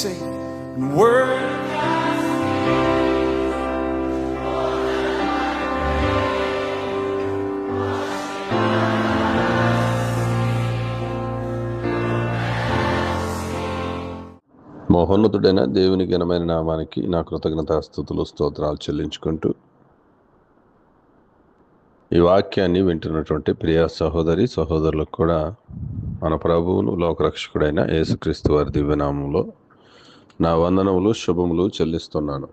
sing. And word మహోన్నతుడైన దేవుని ఘనమైన నామానికి నా కృతజ్ఞతాస్తుతులు స్తోత్రాలు చెల్లించుకుంటూ ఈ వాక్యాన్ని వింటున్నటువంటి ప్రియ సహోదరి సహోదరులకు కూడా మన ప్రభువును లోకరక్షకుడైన యేసుక్రీస్తు వారి దివ్యనామంలో నా వందనములు శుభములు చెల్లిస్తున్నాను.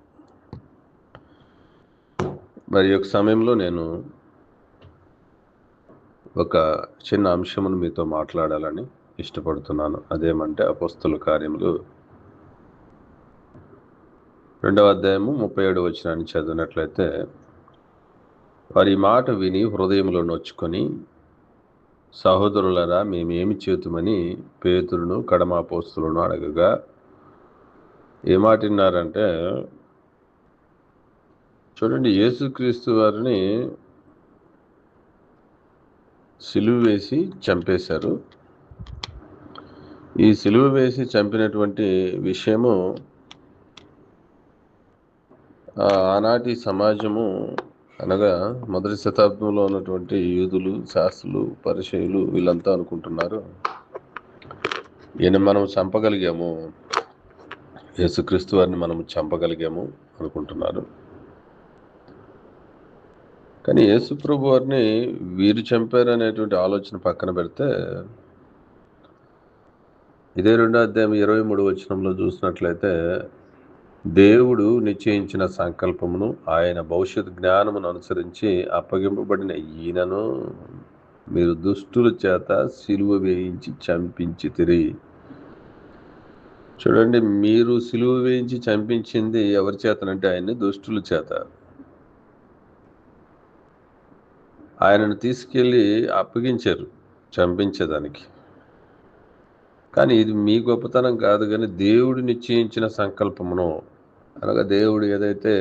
మరి యొక్క సమయంలో నేను ఒక చిన్న అంశమును మీతో మాట్లాడాలని ఇష్టపడుతున్నాను. అదేమంటే అపోస్తల కార్యములు 2వ అధ్యాయము 37వ వచనాన్ని చదివినట్లయితే, వారి మాట విని హృదయంలో నొచ్చుకొని, సహోదరులరా మేమేమి చేతుమని పేతురును కడమ అపోస్తలును అడగగా, ఏ మాట విన్నారంటే, చూడండి, యేసుక్రీస్తు వారిని సిలువ వేసి చంపేశారు. ఈ సిలువ వేసి చంపినటువంటి విషయము ఆనాటి సమాజము, అనగా మొదటి శతాబ్దంలో ఉన్నటువంటి యూదులు, శాస్త్రులు, పరిసయ్యులు వీళ్ళంతా అనుకుంటున్నారు, ఈయన మనం చంపగలిగాము, యేసుక్రీస్తు వారిని మనం చంపగలిగాము అనుకుంటున్నారు. కానీ యేసు ప్రభు వారిని వీరు చంపారు అనేటువంటి ఆలోచన పక్కన పెడితే, ఇదే 2వ అధ్యాయం 23వ వచనంలో చూసినట్లయితే, దేవుడు నిశ్చయించిన సంకల్పమును ఆయన భవిష్యత్ జ్ఞానమును అనుసరించి అప్పగింపబడిన ఈయనను మీరు దుష్టుల చేత సిలువ వేయించి చంపించితిరి. చూడండి, మీరు సిలువ వేయించి చంపించింది ఎవరి చేతనంటే ఆయన్ని దుష్టుల చేత. ఆయనను తీసుకెళ్ళి అప్పగించారు చంపించేదానికి. కానీ ఇది మీ గొప్పతనం కాదు, కానీ దేవుడు నిశ్చయించిన సంకల్పమును, అనగా దేవుడు ఏదైతే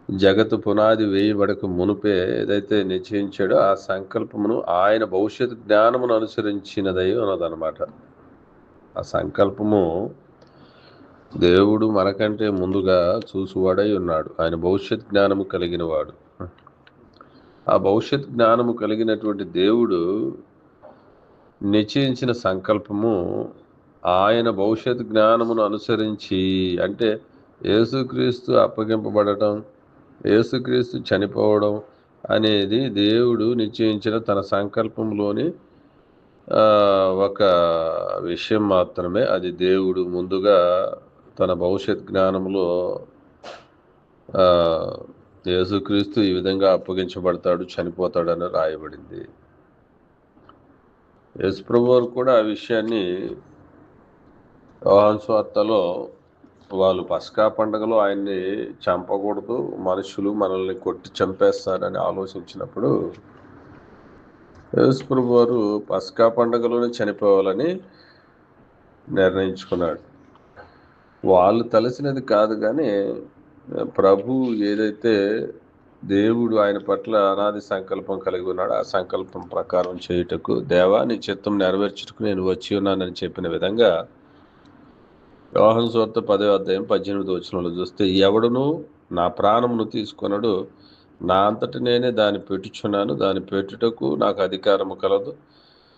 జగత్తు పునాది వేయబడక మునుపే ఏదైతే నిశ్చయించాడో ఆ సంకల్పమును ఆయన భవిష్యత్ జ్ఞానమును అనుసరించినదై ఉన్నదన్నమాట. ఆ సంకల్పము దేవుడు మనకంటే ముందుగా చూసువాడై ఉన్నాడు. ఆయన భవిష్యత్ జ్ఞానము కలిగిన వాడు. ఆ భవిష్యత్ జ్ఞానము కలిగినటువంటి దేవుడు నిశ్చయించిన సంకల్పము ఆయన భవిష్యత్ జ్ఞానమును అనుసరించి, అంటే యేసుక్రీస్తు అప్పగింపబడటం, యేసుక్రీస్తు చనిపోవడం అనేది దేవుడు నిశ్చయించిన తన సంకల్పంలోని ఒక విషయం మాత్రమే. అది దేవుడు ముందుగా తన భవిష్యత్ జ్ఞానంలో యేసుక్రీస్తు ఈ విధంగా అప్పగించబడతాడు, చనిపోతాడని రాయబడింది. యేసుప్రభు వారు కూడా ఆ విషయాన్ని యోహాను సువార్తలో, వాళ్ళు పస్కా పండుగలో ఆయన్ని చంపకూడదు, మనుషులు మనల్ని కొట్టి చంపేస్తారని ఆలోచించినప్పుడు యేసుప్రభు వారు పస్కా పండుగలోనే చనిపోవాలని నిర్ణయించుకున్నాడు. వాళ్ళు తలసినది కాదు, కానీ ప్రభు ఏదైతే దేవుడు ఆయన పట్ల అనాది సంకల్పం కలిగి ఉన్నాడు, ఆ సంకల్పం ప్రకారం చేయుటకు, దేవా నీ చిత్తం నెరవేర్చుటకు నేను వచ్చి ఉన్నానని చెప్పిన విధంగా యోహాను సువార్త 10వ అధ్యాయం 18వ వచనంలో చూస్తే, ఎవడును నా ప్రాణమును తీసుకొనడు, నా అంతటి నేనే దాన్ని పెట్టుచున్నాను, దాన్ని పెట్టుటకు నాకు అధికారము కలదు,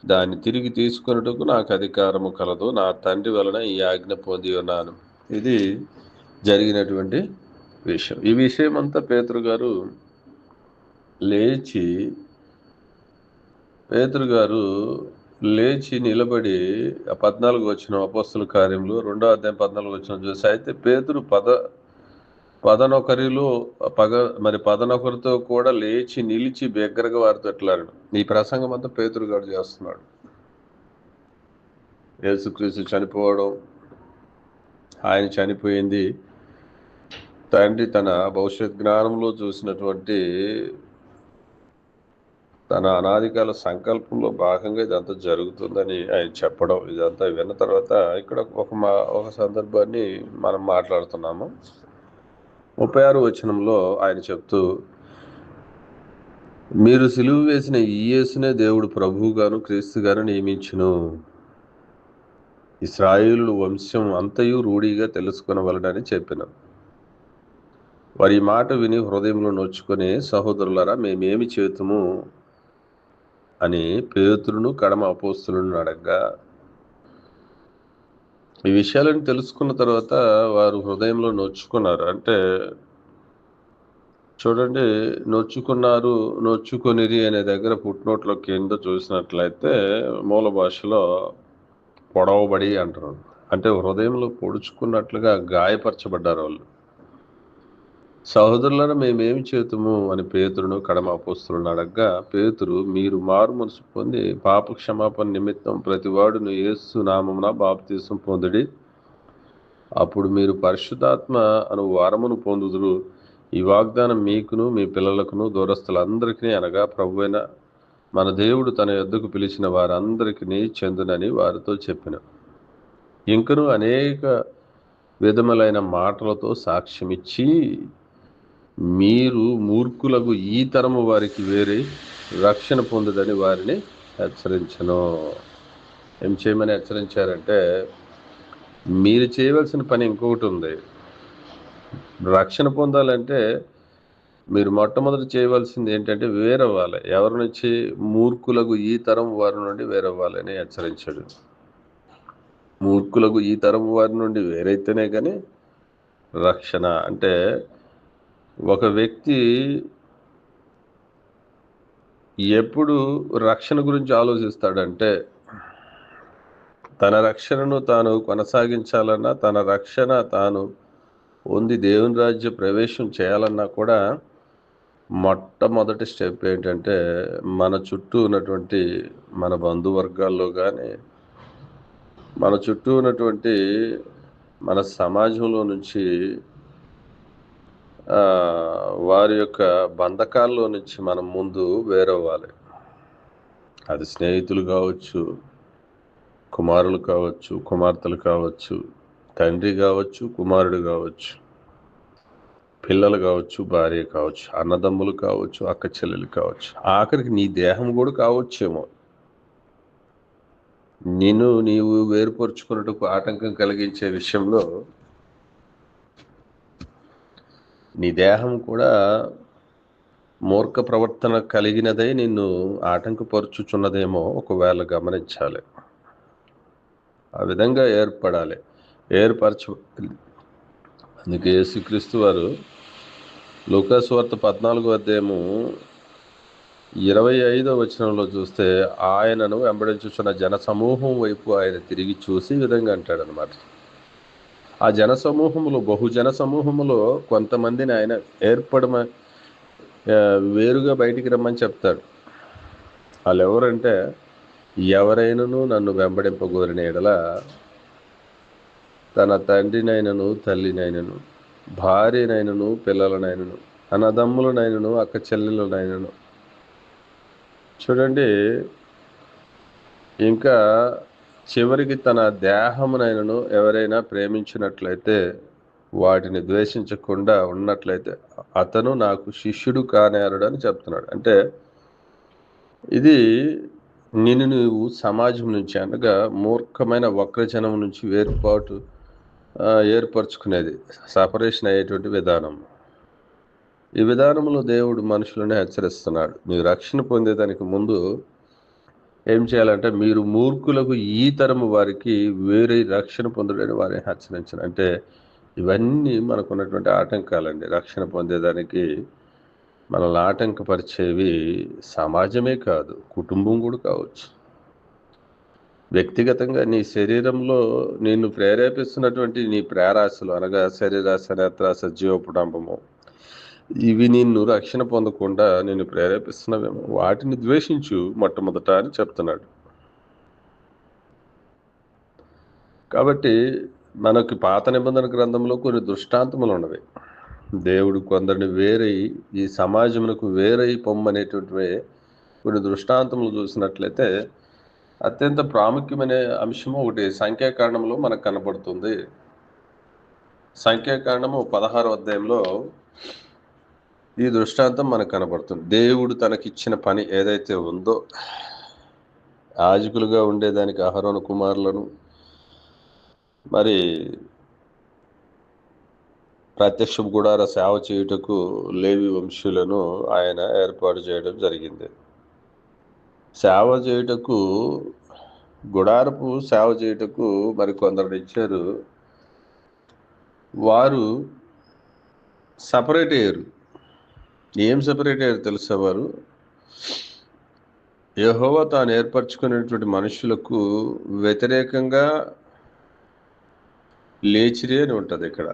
దాన్ని తిరిగి తీసుకొనుటకు నాకు అధికారము కలదు, నా తండ్రి వలన ఈ ఆజ్ఞ పొంది ఉన్నాను. ఇది జరిగినటువంటి విషయం. ఈ విషయం అంతా పేతురు గారు లేచి నిలబడి 14వ వచనం, అపోస్తల కార్యములు 2వ అధ్యాయం 14వ వచనం చూసి, అయితే పేతురు 11తో కూడా లేచి నిలిచి బిగ్గరగా వారితో ఎట్లాడు. ఈ ప్రసంగం అంతా పేతురు గారు చేస్తున్నాడు. యేసుక్రీస్తు చనిపోవడం, ఆయన చనిపోయింది, తండ్రి తన భవిష్యత్ జ్ఞానంలో చూసినటువంటి తన అనాదికాల సంకల్పంలో భాగంగా ఇదంతా జరుగుతుందని ఆయన చెప్పడం, ఇదంతా విన్న తర్వాత ఇక్కడ ఒక సందర్భాన్ని మనం మాట్లాడుతున్నాము. 36వ వచనంలో ఆయన చెప్తూ, మీరు సిలువ వేసిన ఈ యేసునే దేవుడు ప్రభువుగాను క్రీస్తుగాను నియమించును. ఇశ్రాయేలు వంశం అంతయు రూఢిగా తెలుసుకొనవలెనని చెప్పిన. వారి మాట విని హృదయంలో నొచ్చుకొని, సహోదరులారా మేమేమి చేతుము అని పేతురును కడమ అపోస్తలులను అడగ్గా, ఈ విషయాలను తెలుసుకున్న తర్వాత వారు హృదయంలో నొచ్చుకున్నారు. అంటే చూడండి, నొచ్చుకొనిరి అనే దగ్గర ఫుట్నోట్లో కింద చూసినట్లయితే మూల భాషలో పొడవబడి అంటారు. అంటే హృదయంలో పొడుచుకున్నట్లుగా గాయపరచబడ్డారు వాళ్ళు. సహోదరులను మేమేమి చేతుము అని పేతురును కడమ అపోస్తలులను అడగ్గా, పేతురు, మీరు మారు మనసు పొంది పాప క్షమాపణ నిమిత్తం ప్రతివాడును యేసు నామమున బాప్తిసం పొందుడి, అప్పుడు మీరు పరిశుద్ధాత్మ అను వరమును పొందుదురు. ఈ వాగ్దానం మీకును మీ పిల్లలకును దూరస్తులందరికీ అనగా ప్రభువైన మన దేవుడు తన యొద్దకు పిలిచిన వారందరికీ చెందునని వారితో చెప్పిన. ఇంకను అనేక విధములైన మాటలతో సాక్ష్యమిచ్చి, మీరు మూర్ఖులకు ఈ తరము వారికి వేరే రక్షణ పొందుదని వారిని హెచ్చరించను. ఏం చేయమని హెచ్చరించారంటే, మీరు చేయవలసిన పని ఇంకొకటి ఉంది. రక్షణ పొందాలంటే మీరు మొట్టమొదటి చేయవలసింది ఏంటంటే వేరవ్వాలి. ఎవరి నుంచి? మూర్ఖులకు ఈ తరం వారి నుండి వేరవ్వాలని హెచ్చరించాడు. మూర్ఖులకు ఈ తరం వారి నుండి వేరైతేనే కానీ రక్షణ. అంటే ఒక వ్యక్తి ఎప్పుడు రక్షణ గురించి ఆలోచిస్తాడంటే, తన రక్షణను తాను కొనసాగించాలన్నా, తన రక్షణ తాను పొంది దేవుని రాజ్య ప్రవేశం చేయాలన్నా కూడా మొట్టమొదటి స్టెప్ ఏంటంటే, మన చుట్టూ ఉన్నటువంటి మన బంధువర్గాల్లో కానీ, మన చుట్టూ ఉన్నటువంటి మన సమాజంలో నుంచి వారి యొక్క బంధకాల్లో నుంచి మనం ముందు వేరవ్వాలి. అది స్నేహితులు కావచ్చు, కుమారులు కావచ్చు, కుమార్తెలు కావచ్చు, తండ్రి కావచ్చు, కుమారుడు కావచ్చు, పిల్లలు కావచ్చు, భార్య కావచ్చు, అన్నదమ్ములు కావచ్చు, అక్క చెల్లెలు కావచ్చు, ఆఖరికి నీ దేహం కూడా కావచ్చేమో. నీవు వేరుపరుచుకున్నట్టుకు ఆటంకం కలిగించే విషయంలో నీ దేహం కూడా మూర్ఖ ప్రవర్తన కలిగినదై నిన్ను ఆటంకపరుచుచున్నదేమో ఒకవేళ గమనించాలి. ఆ విధంగా ఏర్పరచబడాలి. అందుకే యేసుక్రీస్తు వారు లూకా సువార్త 14వ అధ్యాయము 25వ వచనంలో చూస్తే, ఆయనను వెంబడించుచున్న జన సమూహం వైపు ఆయన తిరిగి చూసి ఈ విధంగా అంటాడనమాట. ఆ జన సమూహములో, బహుజన సమూహములో కొంతమందిని ఆయన వేరుగా బయటికి రమ్మని చెప్తాడు. వాళ్ళు ఎవరంటే, ఎవరైనాను నన్ను వెంబడింపగోరిన ఎడల తన తండ్రినైనను, తల్లినైనను, భార్యనైనను, పిల్లలనైనను, అన్నదమ్ములనైనను, అక్క చెల్లెలనైనను, చూడండి, ఇంకా చివరికి తన దేహమునైనను ఎవరైనా ప్రేమించినట్లయితే, వాటిని ద్వేషించకుండా ఉన్నట్లయితే అతను నాకు శిష్యుడు కానేరడు అని చెప్తున్నాడు. అంటే ఇది నీవు సమాజం నుంచి, అనగా మూర్ఖమైన వక్రజనం నుంచి ఏర్పరచుకునేది, సపరేషన్ అయ్యేటువంటి విధానం. ఈ విధానంలో దేవుడు మనుషులను హెచ్చరిస్తున్నాడు. మీరు రక్షణ పొందేదానికి ముందు ఏం చేయాలంటే, మీరు మూర్ఖులకు ఈ తరము వారికి వేరే రక్షణ పొందడని వారిని హెచ్చరించను. అంటే ఇవన్నీ మనకున్నటువంటి ఆటంకాలండి. రక్షణ పొందేదానికి మనల్ని ఆటంకపరిచేవి సమాజమే కాదు, కుటుంబం కూడా కావచ్చు. వ్యక్తిగతంగా నీ శరీరంలో నిన్ను ప్రేరేపిస్తున్నటువంటి నీ ప్రేరాశలు, అనగా శరీరాశ, నేత్రాశ, జీవపుడంబము, ఇవి నిన్ను రక్షణ పొందకుండా నిన్ను ప్రేరేపిస్తున్నవేమో, వాటిని ద్వేషించు మొట్టమొదట అని చెప్తున్నాడు. కాబట్టి మనకి పాత నిబంధన గ్రంథంలో కొన్ని దృష్టాంతములు ఉన్నవి. దేవుడు కొందరిని వేరై, ఈ సమాజమునకు వేరై పొమ్మనేటువంటివి కొన్ని దృష్టాంతములు చూసినట్లయితే, అత్యంత ప్రాముఖ్యమైన అంశము ఒకటి సంఖ్యాకాండంలో మనకు కనబడుతుంది. సంఖ్యాకాండము 16వ అధ్యాయంలో ఈ దృష్టాంతం మనకు కనబడుతుంది. దేవుడు తనకిచ్చిన పని ఏదైతే ఉందో, యాజకులుగా ఉండేదానికి అహరోను కుమారులను, మరి ప్రత్యక్ష గుడార సేవ చేయుటకు లేవి వంశీయులను ఆయన ఏర్పాటు చేయడం జరిగింది. సేవ చేయుటకు, గుడారపు సేవ చేయుటకు మరి కొందరు ఇచ్చారు. వారు సపరేట్ అయ్యారు. ఏం సపరేట్ అయ్యారు తెలుసా? వారు యెహోవా తాను ఏర్పరచుకునేటువంటి మనుషులకు వ్యతిరేకంగా లేచిరి అని ఉంటుంది ఇక్కడ.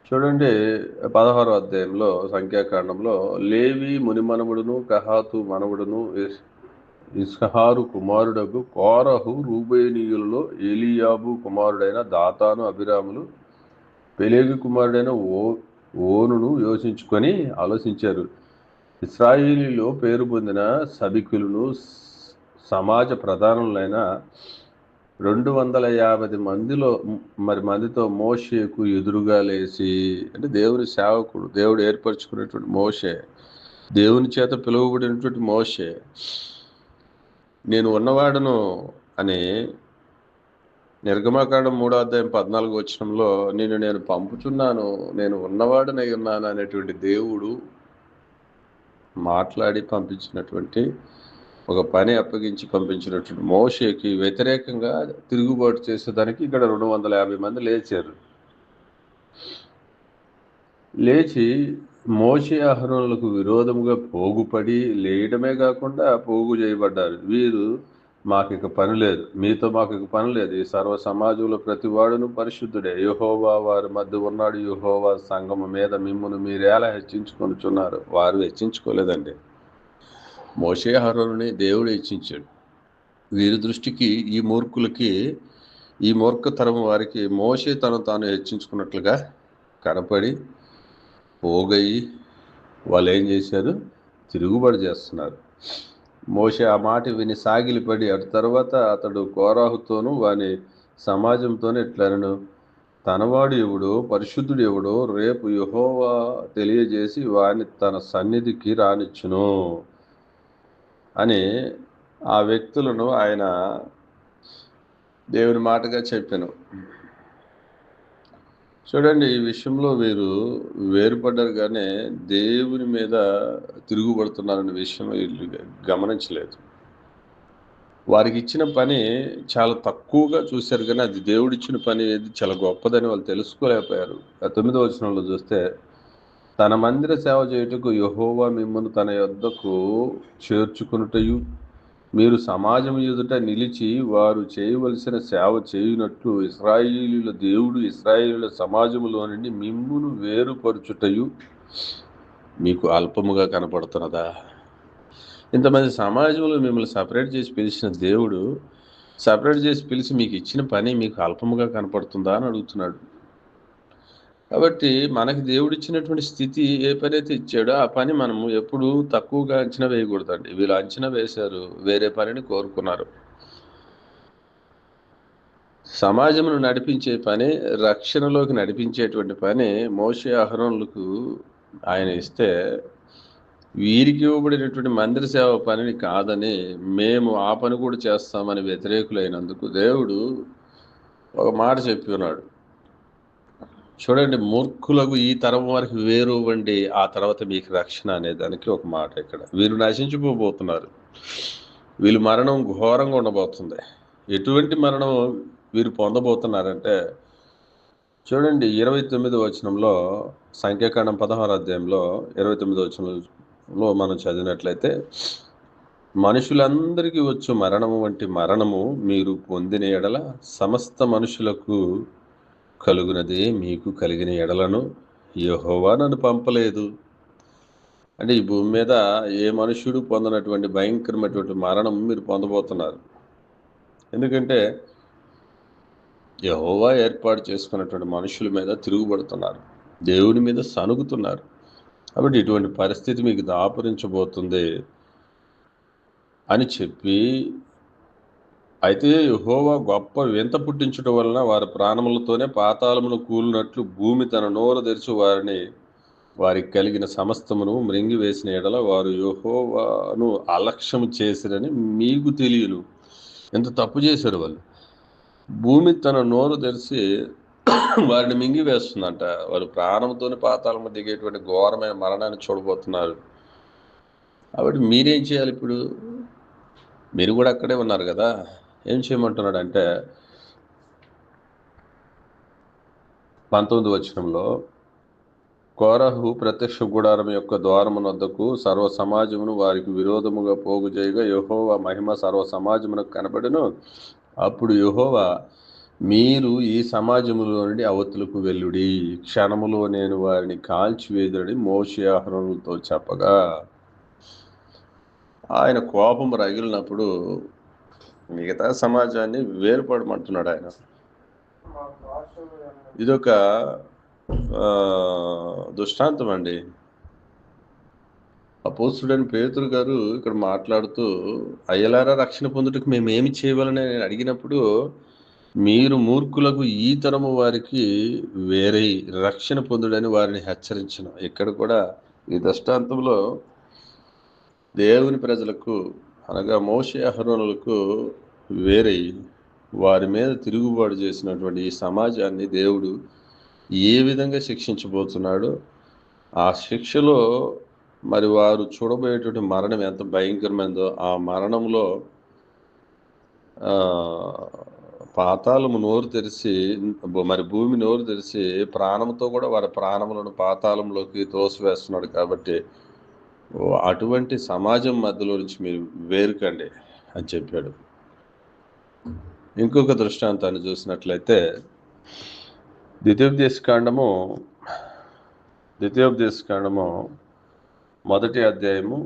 చూడండి 16వ అధ్యాయంలో సంఖ్యాకాండంలో, లేవి మునిమనవుడును కహాతు మనవుడును ఇస్హారు కుమారుడకు కోరహు రూబేనీయులలో ఏలియాబు కుమారుడైన దాతాను అభిరాములు పెలేగు కుమారుడైన ఓనును యోచించుకొని ఆలోచించారు. ఇశ్రాయేలీలో పేరు పొందిన సభికులను సమాజ ప్రధానులైన 250 మందితో మోషేకు ఎదురుగా లేచి, అంటే దేవుని సేవకుడు, దేవుడు ఏర్పరచుకున్నటువంటి మోషే, దేవుని చేత పిలువబడినటువంటి మోషే, నేను ఉన్నవాడును అని నిర్గమకాండం 3వ అధ్యాయం 14వ వచనంలో నేను పంపుచున్నాను, నేను ఉన్నవాడునై ఉన్నాను అనేటువంటి దేవుడు మాట్లాడి పంపించినటువంటి, ఒక పని అప్పగించి పంపించినటువంటి మోషేకి వ్యతిరేకంగా తిరుగుబాటు చేసేదానికి ఇక్కడ 250 మంది లేచారు. లేచి మోషే అహరోనులకు విరోధముగా పోగుపడి లేయడమే కాకుండా పోగు చేయబడ్డారు. వీరు మాకిక పని లేదు, మీతో మాకిక పని లేదు, ఈ సర్వ సమాజంలో ప్రతి వాడును పరిశుద్ధుడే, యెహోవా వారి మధ్య ఉన్నాడు, యెహోవా సంగమ మీద మిమ్మును మీరేలా హెచ్చించుకొనుచున్నారు. వారు హెచ్చించుకోలేదండి, మోషే అహరోనుని దేవుడు హెచ్చించాడు. వీరి దృష్టికి, ఈ మూర్ఖులకి, ఈ మూర్ఖతరం వారికి మోషే తాను హెచ్చించుకున్నట్లుగా కనపడి పోగయి వాళ్ళు ఏం చేశారు? తిరుగుబాటు చేస్తున్నారు. మోషే ఆ మాట విని సాగిలిపడి, అటు తర్వాత అతడు కోరాహుతోనూ వాని సమాజంతోనే ఇట్లనను, తనవాడు ఎవడో, పరిశుద్ధుడు ఎవడో రేపు యెహోవా తెలియజేసి వాని తన సన్నిధికి రానిచ్చును అని ఆ వ్యక్తులను ఆయన దేవుని మాటగా చెప్పాను. చూడండి, ఈ విషయంలో వీరు వేరుపడ్డారు, కానీ దేవుని మీద తిరుగుబడుతున్నారనే విషయం వీళ్ళు గమనించలేదు. వారికి ఇచ్చిన పని చాలా తక్కువగా చూశారు, కానీ అది దేవుడిచ్చిన పని ఏది చాలా గొప్పదని వాళ్ళు తెలుసుకోలేకపోయారు. 9వ వచనంలో చూస్తే, తన మందిర సేవ చేయుటకు యెహోవా మిమ్మును తన యొద్దకు చేర్చుకొనుటయు, మీరు సమాజం ఎదుట నిలిచి వారు చేయవలసిన సేవ చేయునట్లు ఇశ్రాయేలీయుల దేవుడు ఇశ్రాయేలీయుల సమాజములో నుండి మిమ్మును వేరుపరచుటయు మీకు అల్పముగా కనపడుతున్నదా? ఇంతమంది సమాజంలో మిమ్మల్ని సపరేట్ చేసి పిలిచిన దేవుడు, సపరేట్ చేసి పిలిచి మీకు ఇచ్చిన పని మీకు అల్పముగా కనపడుతుందా అని అడుగుతున్నాడు. కాబట్టి మనకి దేవుడిచ్చినటువంటి స్థితి, ఏ పని అయితే ఇచ్చాడో ఆ పని మనము ఎప్పుడు తక్కువగా అంచనా వేయకూడదండి. వీళ్ళు అంచనా వేశారు, వేరే పనిని కోరుకున్నారు. సమాజమును నడిపించే పని, రక్షణలోకి నడిపించేటువంటి పని మోషే అహరోనులకు ఆయన ఇస్తే, వీరికి ఇవ్వబడినటువంటి మందిర సేవ పనిని కాదని మేము ఆ పని కూడా చేస్తామని వ్యతిరేకులైనందుకు దేవుడు ఒక మాట చెప్పి ఉన్నాడు. చూడండి, మూర్ఖులకు ఈ తరం వారికి వేరు వండి ఆ తర్వాత మీకు రక్షణ అనే దానికి ఒక మాట ఇక్కడ. వీరు నశించిపోబోతున్నారు, వీళ్ళు మరణం ఘోరంగా ఉండబోతుంది. ఎటువంటి మరణం వీరు పొందబోతున్నారంటే, చూడండి 29వ వచనంలో, సంఖ్యాకాండం 16వ అధ్యాయంలో 29వ వచనంలో మనం చదివినట్లయితే, మనుషులందరికీ వచ్చు మరణము వంటి మరణము మీరు పొందిన ఎడల సమస్త మనుషులకు కలుగునదే మీకు కలిగిన ఎడలను యెహోవా నన్ను పంపలేదు. అంటే ఈ భూమి మీద ఏ మనుష్యుడు పొందనటువంటి భయంకరమైనటువంటి మరణం మీరు పొందబోతున్నారు. ఎందుకంటే యెహోవా ఏర్పాటు చేసుకున్నటువంటి మనుషుల మీద తిరుగుబడుతున్నారు, దేవుని మీద సనుగుతున్నారు. కాబట్టి ఇటువంటి పరిస్థితి మీకు దాపురించబోతుంది అని చెప్పి, అయితే యెహోవా గొప్ప వింత పుట్టించడం వలన వారి ప్రాణములతోనే పాతాళమును కూలినట్లు భూమి తన నోరు తెరిచి వారికి కలిగిన సమస్తమును మృంగివేసిన ఎడల వారు యెహోవాను అలక్ష్యం చేసిరని మీకు తెలియను. ఎంత తప్పు చేశారు వాళ్ళు. భూమి తన నోరు తెరిచి వారిని మింగివేస్తుందంట. వారు ప్రాణంతోని పాతాళము దిగేటువంటి ఘోరమైన మరణాన్ని చూడబోతున్నారు. కాబట్టి మీరేం చేయాలి ఇప్పుడు? మీరు కూడా అక్కడే ఉన్నారు కదా. ఏం చేయమంటున్నాడంటే 19 వచనంలో, కోరహు ప్రత్యక్ష గుడారం యొక్క ద్వారమునొద్దకు సర్వ సమాజమును వారికి విరోధముగా పోగు చేయగా యెహోవా మహిమ సర్వ సమాజమునకు కనబడెను. అప్పుడు యెహోవా, మీరు ఈ సమాజములో నుండి అవతలకు వెళ్ళుడి, క్షణములో నేను వారిని కాల్చివేదురని మోషే అహరోనులతో చెప్పగా, ఆయన కోపం రగిలినప్పుడు మిగతా సమాజాన్ని వేరుపడమంటున్నాడు ఆయన. ఇదొక దృష్టాంతం అండి. అపోస్తుడైన పేతురు గారు ఇక్కడ మాట్లాడుతూ, అయ్యలారా రక్షణ పొందుటకు మేము ఏమి చేయవాలని నేను అడిగినప్పుడు, మీరు మూర్ఖులకు ఈ తరము వారికి వేరే రక్షణ పొందుడని వారిని హెచ్చరించిన. ఇక్కడ కూడా ఈ దృష్టాంతంలో దేవుని ప్రజలకు అనగా మోషే అహరోనులకు వేరే వారి మీద తిరుగుబాటు చేసినటువంటి ఈ సమాజాన్ని దేవుడు ఏ విధంగా శిక్షించబోతున్నాడో, ఆ శిక్షలో మరి వారు చూడబోయేటువంటి మరణం ఎంత భయంకరమైందో, ఆ మరణంలో పాతాళము నోరు తెరిచి, మరి భూమి నోరు తెరిచి ప్రాణంతో కూడా వారి ప్రాణములను పాతాళంలోకి తోసివేస్తున్నాడు. కాబట్టి అటువంటి సమాజం మధ్యలో నుంచి మీరు వేరుకండి అని చెప్పాడు. ఇంకొక దృష్టాంతాన్ని చూసినట్లయితే ద్వితీయోపదేశకాండము మొదటి అధ్యాయము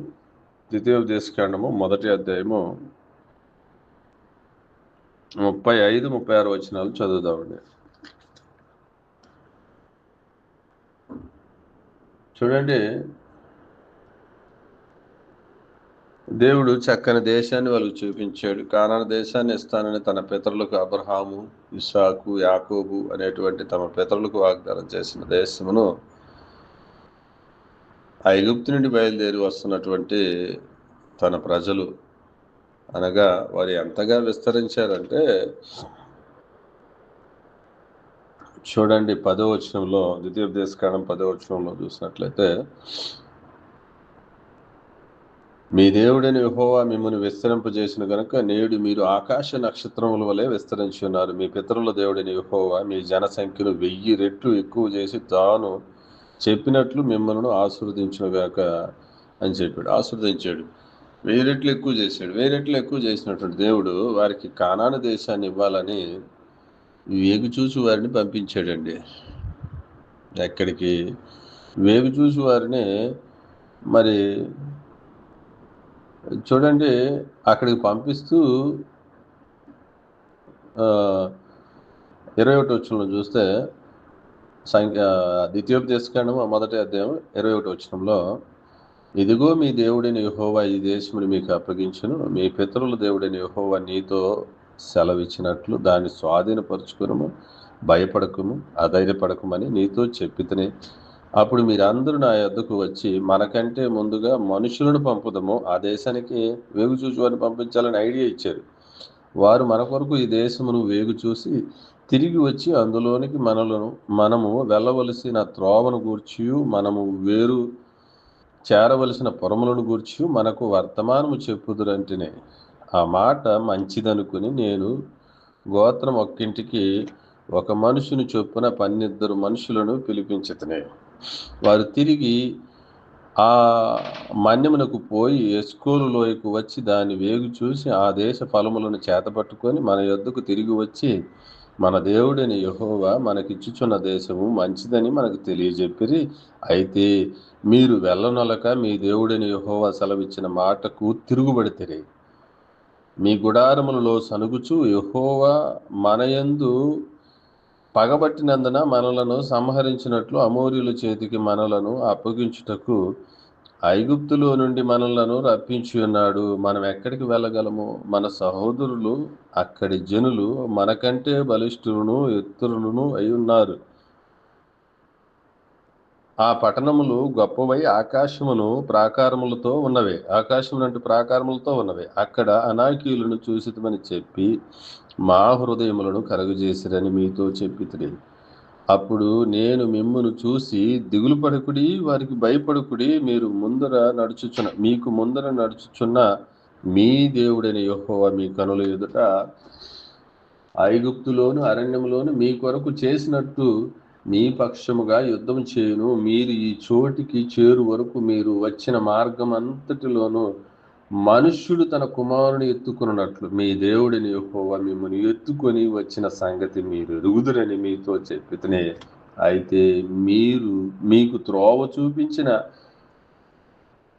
35-36 వచనాలు చదువుదామండి. చూడండి, దేవుడు చక్కని దేశాన్ని వాళ్ళకు చూపించాడు. కానాను దేశాన్ని ఇస్తానని తన పితరులకు అబ్రహాము, ఇస్సాకు, యాకోబు అనేటువంటి తమ పితరులకు వాగ్దానం చేసిన దేశమును ఐగుప్తు నుండి బయలుదేరి వస్తున్నటువంటి తన ప్రజలు అనగా వారు ఎంతగా విస్తరించారంటే, చూడండి 10వ వచనంలో, ద్వితీయోపదేశకాండం 10వ వచనంలో చూసినట్లయితే, మీ దేవుడైన యెహోవా మిమ్మల్ని విస్తరింపజేసిన గనుక నేడు మీరు ఆకాశ నక్షత్రముల వలె విస్తరించి ఉన్నారు. మీ పితరుల దేవుడైన యెహోవా మీ జనసంఖ్యను 1000 రెట్లు ఎక్కువ చేసి తాను చెప్పినట్లు మిమ్మల్ని ఆశీర్వదించునుగాక అని చెప్పాడు. ఆశీర్వదించాడు. 1000 రెట్లు ఎక్కువ చేశాడు. 1000 రెట్లు ఎక్కువ చేసినటువంటి దేవుడు వారికి కానాను దేశాన్ని ఇవ్వాలని వేగు చూసి వారిని పంపించాడండి. ఎక్కడికి? వేగు చూసి వారిని మరి చూడండి అక్కడికి పంపిస్తూ 21 వచనంలో చూస్తే, ద్వితీయోపదేశకాండము మొదటి అధ్యాయం 21 వచనంలో, ఇదిగో మీ దేవుడైన యెహోవా ఈ దేశమును మీకు అప్పగించును. మీ పితరుల దేవుడైన యెహోవా నీతో సెలవిచ్చినట్లు దాన్ని స్వాధీనపరచుకును, భయపడకుము, అధైర్యపడకమని నీతో చెప్పితేనే. అప్పుడు మీరందరూ నా యొద్దకు వచ్చి, మనకంటే ముందుగా మనుషులను పంపుదము, ఆ దేశానికి వేగు చూసి వారిని పంపించాలని ఐడియా ఇచ్చారు. వారు మన కొరకు ఈ దేశమును వేగు చూసి తిరిగి వచ్చి అందులోనికి మనము వెళ్ళవలసిన త్రోవను గూర్చి, మనము వేరు చేరవలసిన పొరములను గూర్చి మనకు వర్తమానము చెప్పుదురంటేనే. ఆ మాట మంచిదనుకుని నేను గోత్రం ఒక్కింటికి ఒక మనుషుని చొప్పున 12 మనుషులను పిలిపించితిని. వారు తిరిగి ఆ మన్యమునకు పోయి ఎస్కోలు లోయకు వచ్చి దాన్ని వేగు చూసి ఆ దేశ ఫలములను చేతపట్టుకొని మన యొద్దకు తిరిగి వచ్చి, మన దేవుడైన యెహోవా మనకిచ్చుచున్న దేశము మంచిదని మనకు తెలియజెప్పిరి. అయితే మీరు వెళ్ళనొలక మీ దేవుడైన యెహోవా సెలవిచ్చిన మాటకు తిరుగుబడితిరి. మీ గుడారములలో సనుగుచు యెహోవా మనయందు పగబట్టినందున మనలను సంహరించినట్లు అమోరీయుల చేతికి మనలను అప్పగించుటకు ఐగుప్తులో నుండి మనలను రప్పించి ఉన్నాడు. మనం ఎక్కడికి వెళ్ళగలము? మన సహోదరులు అక్కడి జనులు మనకంటే బలిష్ఠులను ఎత్తులను అయి ఉన్నారు. ఆ పట్టణములు గొప్పవై ప్రాకారములతో ఉన్నవే. ఆకాశమునంటు ప్రాకారములతో ఉన్నవే. అక్కడ అనాకీయులను చూసితమని చెప్పి మా హృదయములను కలుగజేసిరని మీతో చెప్పితిని. అప్పుడు నేను మిమ్మును చూసి దిగులు పడకుడి, వారికి భయపడకుడి, మీకు ముందర నడుచుచున్న మీ దేవుడైన యెహోవా మీ కనుల ఎదుట ఐగుప్తులోను అరణ్యములోను మీ కొరకు చేసినట్టు మీ పక్షముగా యుద్ధం చేయును. మీరు ఈ చోటికి చేరు వరకు మీరు వచ్చిన మార్గం అంతటిలోనూ మనుష్యుడు తన కుమారుని ఎత్తుకున్నట్లు మీ దేవుడిని యెహోవా మిమ్మల్ని ఎత్తుకొని వచ్చిన సంగతి మీరు ఎరుగుదురని మీతో చెప్పితేనే. అయితే మీకు త్రోవ చూపించిన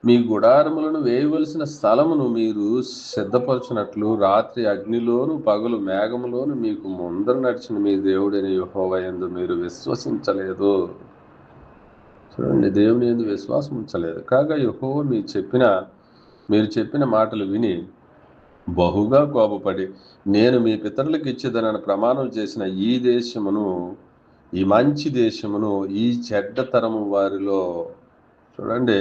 మీ గుడారములను వేయవలసిన స్థలమును మీరు సిద్ధపరచునట్లు రాత్రి అగ్నిలోను పగలు మేఘములోను మీకు ముందర నడిచిన మీ దేవుడైన యెహోవా యందు మీరు విశ్వసించలేదు. చూడండి, దేవుని యందు విశ్వాసం ఉంచలేదు. కాగా యెహోవా మీరు చెప్పిన మాటలు విని బహుగా కోపపడి నేను మీ పితరులకు ఇచ్చేదనని ప్రమాణం చేసిన ఈ మంచి దేశమును ఈ చెడ్డ తరము వారిలో, చూడండి,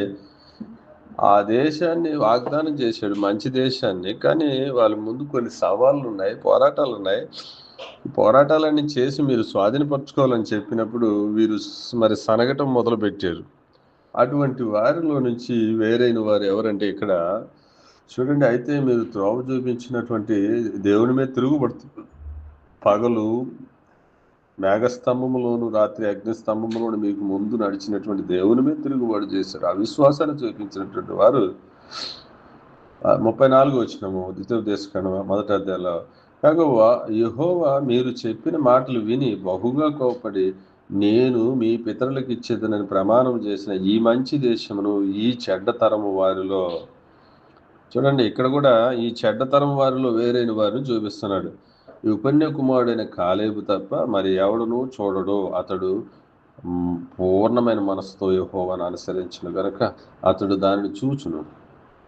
ఆ దేశాన్ని వాగ్దానం చేశాడు, మంచి దేశాన్ని. కానీ వాళ్ళ ముందు కొన్ని సవాళ్ళు ఉన్నాయి, పోరాటాలు ఉన్నాయి. పోరాటాలన్నీ చేసి మీరు స్వాధీనపరచుకోవాలని చెప్పినప్పుడు వీరు మరి సనగటం మొదలు పెట్టారు. అటువంటి వారిలో నుంచి వేరైన వారు ఎవరంటే ఇక్కడ చూడండి, అయితే మీరు త్రోవ చూపించినటువంటి దేవుని మీద తిరుగుబడుతుంది. పగలు మేఘస్తంభములోను రాత్రి అగ్నిస్తంభములోను మీకు ముందు నడిచినటువంటి దేవుని మీద తిరుగుబాటు చేశారు. అవిశ్వాసాన్ని చూపించినటువంటి వారు 34 వచ్చినము ద్వితీయోపదేశకాండం 1వ అధ్యాయంలో. కాగా యెహోవా మీరు చెప్పిన మాటలు విని బహుగా కోపపడి నేను మీ పితరులకు ఇచ్చేదనని ప్రమాణం చేసిన ఈ మంచి దేశమును ఈ చెడ్డ తరము వారిలో, చూడండి, ఇక్కడ కూడా ఈ చెడ్డ తరం వారిలో వేరైన వారిని చూపిస్తున్నాడు. ఈ ఉపన్య కుమారుడైన కాలేబు తప్ప మరి ఎవడును చూడడు. అతడు పూర్ణమైన మనసుతో యెహోవాను అనుసరించిన గనుక అతడు దానిని చూచును.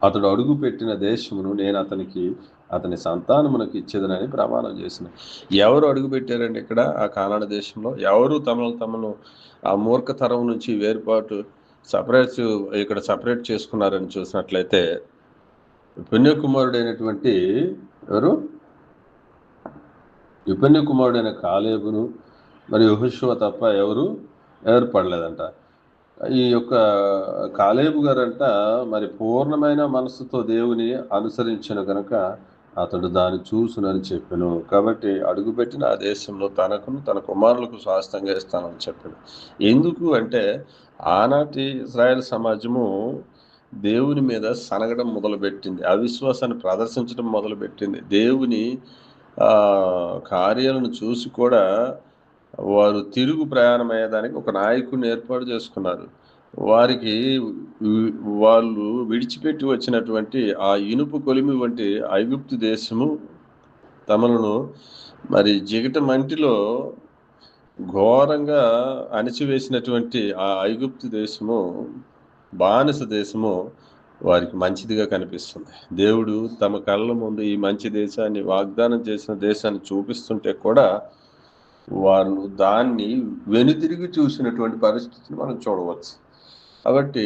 అతడు అడుగు పెట్టిన దేశమును నేను అతని సంతానమునకు ఇచ్చేదనని ప్రమాణం చేసిన. ఎవరు అడుగు పెట్టారండి ఇక్కడ ఆ కానాను దేశంలో? ఎవరు తమను ఆ మూర్ఖతరం నుంచి సపరేట్ చేసుకున్నారని చూసినట్లయితే పుణ్యకుమారుడైనటువంటి కాలేబును మరి యెహోషువ తప్ప ఎవరు పడలేదంట. ఈ యొక్క కాలేబు గారంట మరి పూర్ణమైన మనసుతో దేవుని అనుసరించను కనుక అతడు దాన్ని చూసునని చెప్పాను. కాబట్టి అడుగుపెట్టిన ఆ దేశంలో తనకును తన కుమారులకు స్వాస్థ్యంగా ఇస్తానని చెప్పాను. ఎందుకు అంటే ఆనాటి ఇశ్రాయేల్ సమాజము దేవుని మీద సనగడం మొదలుపెట్టింది, అవిశ్వాసాన్ని ప్రదర్శించడం మొదలుపెట్టింది. దేవుని కార్యాలను చూసి కూడా వారు తిరుగు ప్రయాణం అయ్యేదానికి ఒక నాయకుడిని ఏర్పాటు చేసుకున్నారు. వాళ్ళు విడిచిపెట్టి వచ్చినటువంటి ఆ ఇనుపు కొలిమి వంటి ఐగుప్తు దేశము తమలను మరి జిగట మంటిలో ఘోరంగా అణిచివేసినటువంటి ఆ ఐగుప్తు దేశము, బానిస దేశము వారికి మంచిదిగా కనిపిస్తుంది. దేవుడు తమ కళ్ళ ముందు ఈ మంచి దేశాన్ని, వాగ్దానం చేసిన దేశాన్ని చూపిస్తుంటే కూడా వారు దాన్ని వెనుతిరిగి చూసినటువంటి పరిస్థితిని మనం చూడవచ్చు. కాబట్టి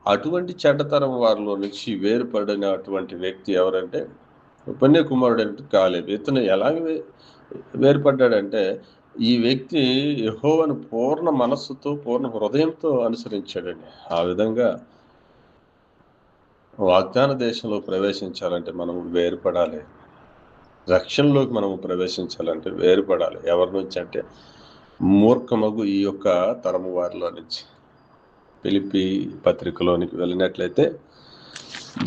అటువంటి చెడ్డతరం వారిలో నుంచి వేరుపడినటువంటి వ్యక్తి ఎవరంటే ఉపన్య కుమారుడు కాలేబు. ఇతను ఎలాగ వేరుపడ్డాడంటే ఈ వ్యక్తి యెహోవాను పూర్ణ మనస్సుతో పూర్ణ హృదయంతో అనుసరించాడండి. ఆ విధంగా వాగ్దాన దేశంలో ప్రవేశించాలంటే మనం వేరుపడాలి. రక్షణలోకి మనము ప్రవేశించాలంటే వేరుపడాలి. ఎవరి నుంచి అంటే మూర్ఖమగు ఈ యొక్క తరము వారిలో నుంచి. ఫిలిప్పీ పత్రికలోనికి వెళ్ళినట్లయితే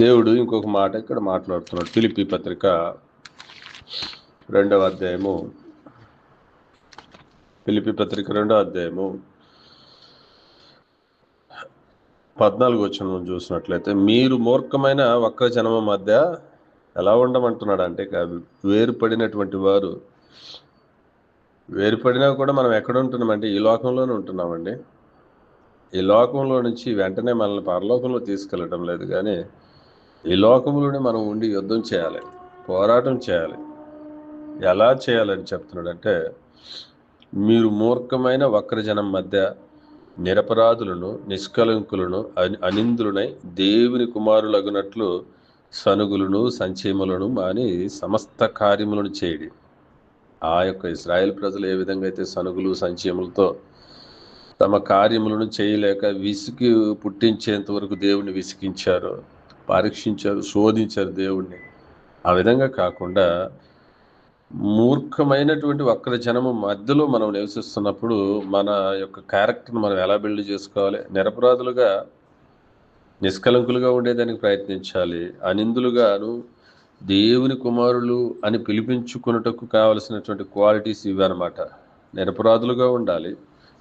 దేవుడు ఇంకొక మాట ఇక్కడ మాట్లాడుతున్నాడు. ఫిలిప్పీ పత్రిక 2వ అధ్యాయము 14 వచనం చూసినట్లయితే మీరు మూర్ఖమైన వక్ర జనమ మధ్య ఎలా ఉండమంటున్నాడు అంటే వేరుపడినటువంటి వారు. వేరుపడినా కూడా మనం ఎక్కడ ఉంటున్నామంటే ఈ లోకంలోనే ఉంటున్నామండి. ఈ లోకంలో నుంచి వెంటనే మనల్ని పరలోకంలో తీసుకెళ్ళటం లేదు, కానీ ఈ లోకంలోనే మనం ఉండి యుద్ధం చేయాలి, పోరాటం చేయాలి. ఎలా చేయాలని చెప్తున్నాడంటే మీరు మూర్ఖమైన వక్రజనం మధ్య నిరపరాధులను నిష్కలంకులను అనిందులనై దేవుని కుమారులగునట్లు సనుగులను సంచయములను మాని సమస్త కార్యములను చేయడి. ఆ యొక్క ఇశ్రాయేల్ ప్రజలు ఏ విధంగా అయితే సనుగులు సంచయములతో తమ కార్యములను చేయలేక విసిగి పుట్టించేంత వరకు దేవుణ్ణి విసిగించారు, పరీక్షించారు, శోధించారు దేవుణ్ణి. ఆ విధంగా కాకుండా మూర్ఖమైనటువంటి వక్ర జనము మధ్యలో మనం నివసిస్తున్నప్పుడు మన యొక్క క్యారెక్టర్ని మనం ఎలా బిల్డ్ చేసుకోవాలి? నిరపరాధులుగా నిష్కలంకులుగా ఉండేదానికి ప్రయత్నించాలి. అనిందులుగాను దేవుని కుమారులు అని పిలిపించుకున్నటకు కావలసినటువంటి క్వాలిటీస్ ఇవన్నమాట. నిరపరాధులుగా ఉండాలి,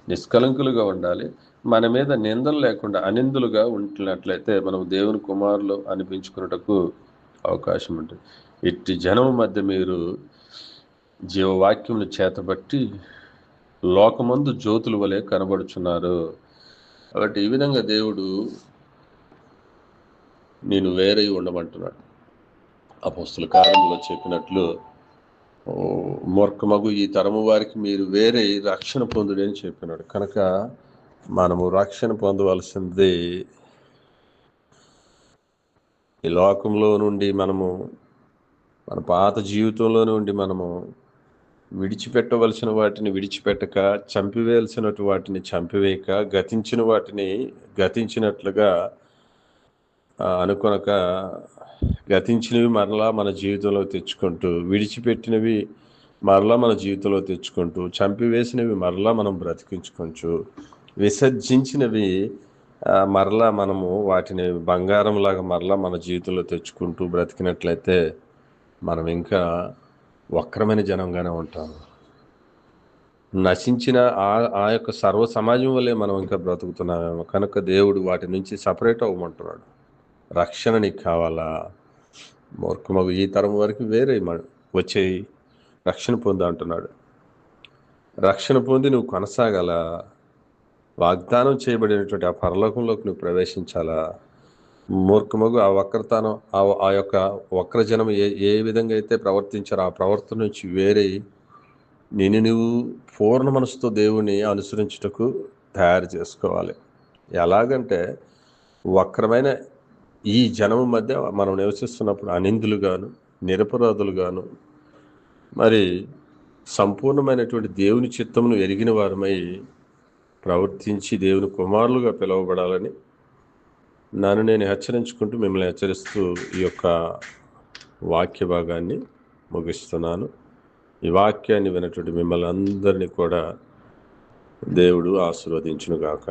నిష్కలంకులుగా ఉండాలి, మన మీద నిందలు లేకుండా అనిందులుగా ఉంటున్నట్లయితే మనం దేవుని కుమారులు అనిపించుకున్నటకు అవకాశం ఉంటుంది. ఇట్టి జనం మధ్య మీరు జీవవాక్యమును చేతబట్టి లోకమందు జ్యోతుల వలె కనబడుచున్నారు. కాబట్టి ఈ విధంగా దేవుడు నేను వేరే ఉండమంటున్నాడు. అపోస్తల కార్యములో చెప్పినట్లు మూర్ఖమగు ఈ తరము వారికి మీరు వేరే రక్షణ పొందుడి అని చెప్పినాడు. కనుక మనము రక్షణ పొందవలసింది ఈ లోకంలో నుండి మనము మన పాత జీవితంలో నుండి మనము విడిచిపెట్టవలసిన వాటిని విడిచిపెట్టక, చంపివేయాల్సినటు వాటిని చంపివేయక, గతించిన వాటిని గతించినట్లుగా అనుకొనక, గతించినవి మరలా మన జీవితంలో తెచ్చుకుంటూ, విడిచిపెట్టినవి మరలా మన జీవితంలో తెచ్చుకుంటూ, చంపివేసినవి మరలా మనం బ్రతికించుకుంటూ, విసర్జించినవి మరలా మనము వాటిని బంగారంలాగా మరలా మన జీవితంలో తెచ్చుకుంటూ బ్రతికినట్లయితే మనం ఇంకా వక్రమైన జనంగానే ఉంటాం. నశించిన ఆ యొక్క సర్వ సమాజం వల్లే మనం ఇంకా బ్రతుకుతున్నామేమో. కనుక దేవుడు వాటి నుంచి సపరేట్ అవ్వమంటున్నాడు. రక్షణ నీకు కావాలా? మూర్ఖమగు ఈ తరం వరకు వేరే వచ్చేయి, రక్షణ పొందా అంటున్నాడు. రక్షణ పొంది నువ్వు కొనసాగాల, వాగ్దానం చేయబడినటువంటి ఆ పరలోకంలోకి నువ్వు ప్రవేశించాలా. మూర్ఖమగు ఆ వక్రతనం, ఆ యొక్క వక్రజనం ఏ విధంగా అయితే ప్రవర్తించారో ఆ ప్రవర్తన నుంచి వేరే నువ్వు పూర్ణ మనసుతో దేవుని అనుసరించుటకు తయారు చేసుకోవాలి. ఎలాగంటే వక్రమైన ఈ జనము మధ్య మనం నివసిస్తున్నప్పుడు అనిందులుగాను, నిరపరాధులుగాను, మరి సంపూర్ణమైనటువంటి దేవుని చిత్తమును ఎరిగిన వారమై ప్రవర్తించి దేవుని కుమారులుగా పిలువబడాలని నన్ను నేను హెచ్చరించుకుంటూ మిమ్మల్ని హెచ్చరిస్తూ ఈ యొక్క వాక్య భాగాన్ని ముగిస్తున్నాను. ఈ వాక్యాన్ని వినటువంటి మిమ్మల్ని అందరినీ కూడా దేవుడు ఆశీర్వదించునుగాక.